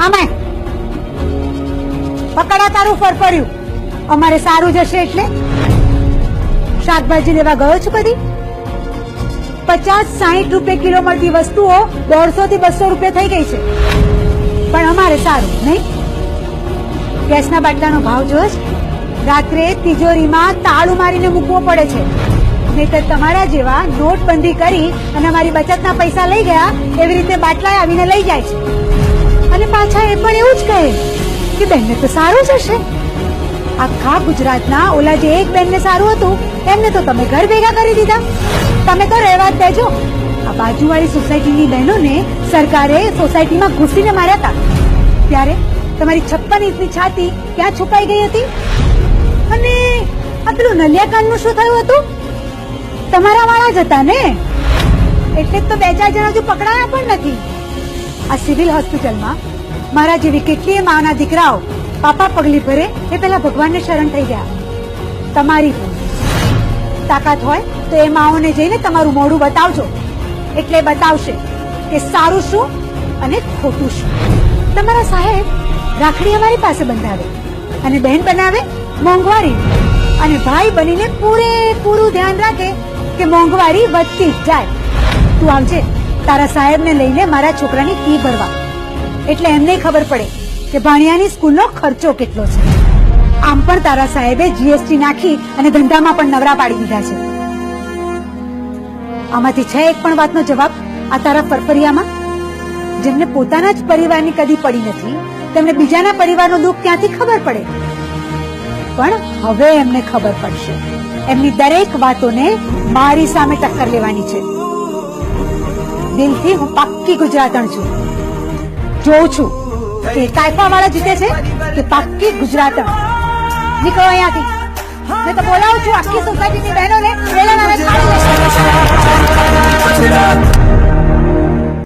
આમાં પકડા તારું ફરફર્યું. અમારે સારું જશે એટલે શાકભાજી લેવા ગયો છું કદી? 50-60 રૂપિયા કિલો મળતી વસ્તુઓ 150 થી 200 રૂપિયા થઈ ગઈ છે. પણ અમારે સારું નહીં. ગેસના બાટલાનો ભાવ જોયો છે? રાત્રે તિજોરીમાં તાળું મારીને મૂકવો પડે છે. નહીતર તમારા જેવા નોટબંધી કરી અને અમારી બચતના પૈસા લઈ ગયા એવી રીતે બાટલા આવીને લઈ જાય છે. અને પાછા એ પણ એવું જ કહે કે બેનને તો સારું જ હશે. આખા ગુજરાતના ઓલા જે એક બેનને સારું હતું એમને તો તમે ઘર ભેગા કરી દીધા. તમે તો રહેવા જ દેજો. આ બાજુવાળી સોસાયટીની બહેનોને સરકારે સોસાયટીમાં ઘૂસીને માર્યા હતા. ત્યારે તમારી 56 ઇંચની છાતી ક્યાં છુપાઈ ગઈ હતી? અને આ પેલું નલિયાકાંડનું શું થયું હતું? તમારા વાળા જ હતા ને, એટલે જ તો 2-4 જણા હજુ પકડાયા પણ નથી. આ સિવિલ હોસ્પિટલમાં મારા જેવી કેટલીય માના દીકરાઓ પાપા પગલી ભરે એ પેલા ભગવાનને શરણ થઈ ગયા. તમારી તાકાત હોય તો એ માઓને જઈને તમારું મોઢું બતાવજો, એટલે બતાવશે કે સારું શું અને ખોટું શું. તમારા સાહેબ રાખડી અમારી પાસે બંધાવે અને બહેન બનાવે મોંઘવારી, અને ભાઈ બનીને પૂરેપૂરું ધ્યાન રાખે કે મોંઘવારી વધતી જ જાય. તું આવજે તારા સાહેબને લઈને મારા છોકરાની ફી ભરવા, એટલે એમને ખબર પડે કે ભાણિયાની સ્કૂલનો ખર્ચો કેટલો છે. આમ પણ તારા સાહેબે જીએસટી નાખી અને ધંધામાં પણ નવરા પાડી દીધા છે. આમાંથી છે એક પણ વાતનો જવાબ આ તારા ફરફરિયામાં? જેમને પોતાના જ પરિવારની કદી પડી નથી તેમને બીજાના પરિવારનું દુઃખ ક્યાંથી ખબર પડે? પણ હવે એમને ખબર પડશે. એમની દરેક વાતોને મારી સામે ટક્કર લેવાની છે. દિલથી હું પાક્કી ગુજરાતણ છું. જોઉં છું કે કાયફા વાળા જીતે છે કે પાક્કી ગુજરાતણ. નીકળો અહીંયાથી. મેં તો બોલાવું છું આખી સોસાયટીની બહેનોને